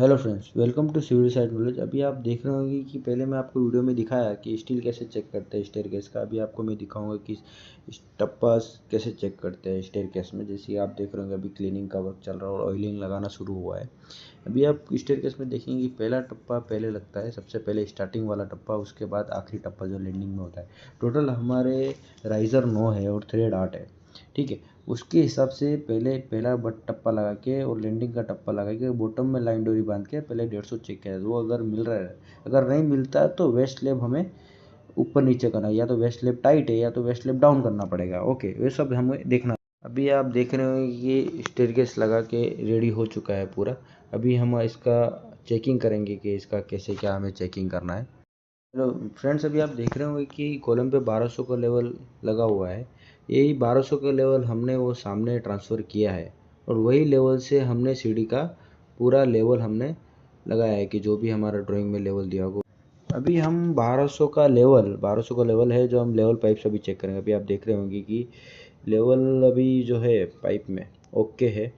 Hello friends, welcome to civil side knowledge. अभी आप देख रहे होंगे कि पहले मैं आपको वीडियो में दिखाया कि स्टील कैसे चेक करते हैं स्टेयरकेस का। अभी आपको मैं दिखाऊंगा कि टप्पा कैसे चेक करते हैं स्टेयरकेस में। जैसे आप देख रहे होंगे अभी क्लीनिंग का वर्क चल रहा है और ऑयलिंग लगाना शुरू हुआ है। अभी आप स्टेयरकेस में देखेंगे कि पहला टप्पा पहले लगता है, सबसे पहले स्टार्टिंग वाला टप्पा, उसके बाद आखिरी टप्पा जो लैंडिंग में होता है। टोटल हमारे राइज़र 9 है और थ्रेड 8 है, ठीक है। उसके हिसाब से पहले पहला टप्पा लगा के और लैंडिंग का टप्पा लगा के बॉटम में लाइन डोरी बांध के पहले 150 चेक किया। वो अगर मिल रहा है, अगर नहीं मिलता है तो वेस्ट स्लैब हमें ऊपर नीचे करना है, या तो वेस्ट स्लैब टाइट है या तो वेस्ट स्लैब डाउन करना पड़ेगा। ओके, ये सब हमें देखना। अभी आप देख रहे हो कि स्टेयरकेस लगा के रेडी हो चुका है पूरा। अभी हम इसका चेकिंग करेंगे कि इसका कैसे क्या हमें चेकिंग करना है। हेलो फ्रेंड्स, अभी आप देख रहे होंगे कि कॉलम पे 1200 का लेवल लगा हुआ है। यही 1200 का लेवल हमने वो सामने ट्रांसफ़र किया है और वही लेवल से हमने सीढ़ी का पूरा लेवल हमने लगाया है कि जो भी हमारा ड्राइंग में लेवल दिया होगा। अभी हम 1200 का लेवल है जो हम लेवल पाइप से भी चेक करेंगे। अभी आप देख रहे होंगे कि लेवल अभी जो है पाइप में ओके है,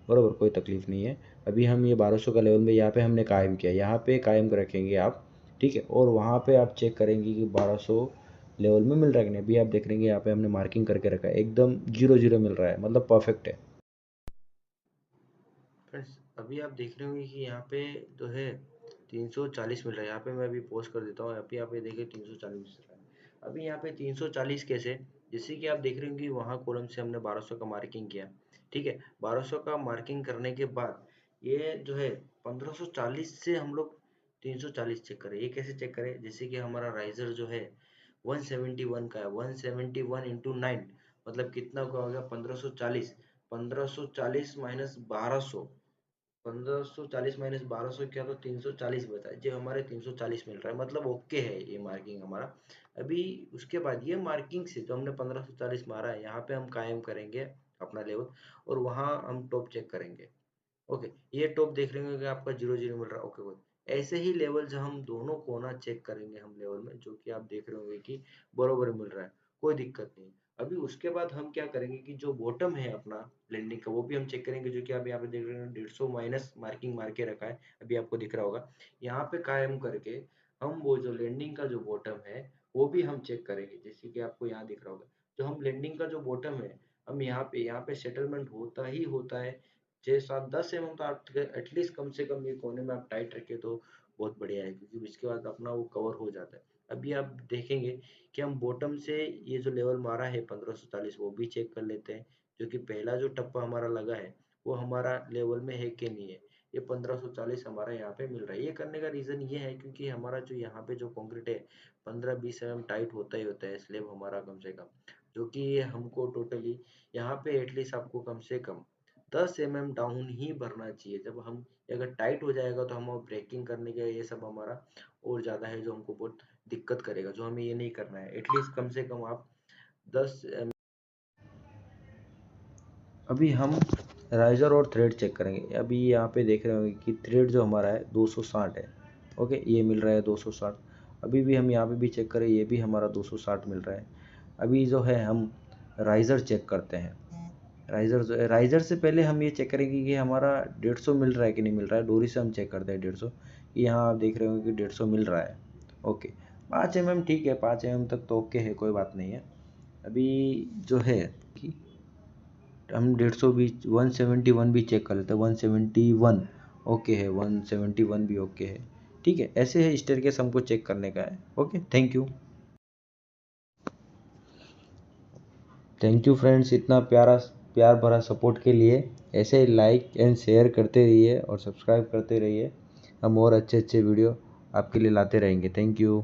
बराबर, कोई तकलीफ़ नहीं है। अभी हम ये 1200 का लेवल में यहाँ पे हमने कायम किया, यहाँ पे कायम रखेंगे आप, ठीक है। और वहाँ पे आप चेक करेंगे कि 1200 लेवल में मिल रहा है कि नहीं। अभी आप देख रहे हैं यहाँ पे हमने मार्किंग करके रखा है, एकदम 0 मिल रहा है, मतलब परफेक्ट है। फ्रेंड्स, अभी आप देख रहे होंगे कि यहाँ पे जो है 340 मिल रहा है। यहाँ पे मैं अभी पोस्ट कर देता हूँ। अभी यहाँ पे देखिए 340 मिल रहा है। अभी यहाँ पे 340 कैसे, जैसे कि आप देख रहे होंगे वहाँ कॉलम से हमने 1200 का मार्किंग किया, ठीक है। 1200 का मार्किंग करने के बाद ये जो है 1540 से हम लोग 340 चेक करें। ये कैसे चेक करें, जैसे कि हमारा राइजर जो है 171 का है। 171 इंटू 9 मतलब कितना का हो गया, 1540। 1540 माइनस 1200, 1540 माइनस 1200 क्या, तो 340 बचा है। जो हमारे 340 मिल रहा है, मतलब ओके है ये मार्किंग हमारा। अभी उसके बाद ये मार्किंग से जो हमने 1540 मारा है, यहाँ पे हम कायम करेंगे अपना लेवल और वहाँ हम टॉप चेक करेंगे। ओके, ये टॉप देख रहे होंगे कि आपका 0 मिल रहा है। Okay, good. ऐसे ही लेवल जब हम दोनों कोना चेक करेंगे हम लेवल में, जो कि आप देख रहे होंगे कि बरोबर मिल रहा है, कोई दिक्कत नहीं। अभी उसके बाद हम क्या करेंगे कि जो बॉटम है अपना लैंडिंग का, वो भी हम चेक करेंगे, जो कि आप यहाँ पे देख रहे हैं 150 माइनस मार्किंग मार के रखा है। अभी आपको दिख रहा होगा, यहाँ पे कायम करके हम वो जो लैंडिंग का जो बॉटम है वो भी हम चेक करेंगे। जैसे कि आपको यहाँ दिख रहा होगा, जो हम लैंडिंग का जो बॉटम है, हम यहाँ पे सेटलमेंट होता ही होता है 6 7 10 mm। तो एटलीस्ट कम से कम ये कोने में आप टाइट रखें तो बहुत बढ़िया है, क्योंकि इसके बाद अपना वो कवर हो जाता है। अभी आप देखेंगे कि हम बॉटम से ये जो लेवल मारा है 1540, वो भी चेक कर लेते हैं। जो कि पहला जो टप्पा हमारा लगा है वो हमारा लेवल में है कि नहीं है। ये 1540 हमारा यहाँ पे मिल रहा है। ये करने का रीज़न ये है क्योंकि हमारा जो यहाँ पे जो कंक्रीट है 15-20 mm टाइट होता ही होता है स्लेब हमारा, कम से कम। जो कि ये हमको टोटली यहाँ पे एटलीस्ट आपको कम से कम 10 mm डाउन ही भरना चाहिए। जब हम अगर टाइट हो जाएगा तो हम ब्रेकिंग करने के ये सब हमारा और ज़्यादा है, जो हमको बहुत दिक्कत करेगा, जो हमें ये नहीं करना है। एटलीस्ट कम से कम आप 10 अभी हम राइजर और थ्रेड चेक करेंगे। अभी यहाँ पे देख रहे होंगे कि थ्रेड जो हमारा है 260 है। ओके, ये मिल रहा है 260। अभी भी हम यहाँ पे भी चेक करें, ये भी हमारा 260 मिल रहा है। अभी जो है हम राइजर चेक करते हैं। राइजर से पहले हम ये चेक करेंगे कि हमारा 150 मिल रहा है कि नहीं मिल रहा है। डोरी से हम चेक करते हैं 150, कि यहाँ आप देख रहे होंगे कि 150 मिल रहा है। ओके, 5 mm ठीक है, 5 mm तक तो ओके है, कोई बात नहीं है। अभी जो है कि हम 150 भी, 171 भी चेक कर लेते हैं। 171 ओके है, 171 भी ओके है, ठीक है। ऐसे है स्टेयरकेस हमको चेक करने का है। ओके, थैंक यू फ्रेंड्स, इतना प्यार भरा सपोर्ट के लिए। ऐसे लाइक एंड शेयर करते रहिए और सब्सक्राइब करते रहिए। हम और अच्छे अच्छे वीडियो आपके लिए लाते रहेंगे। Thank you.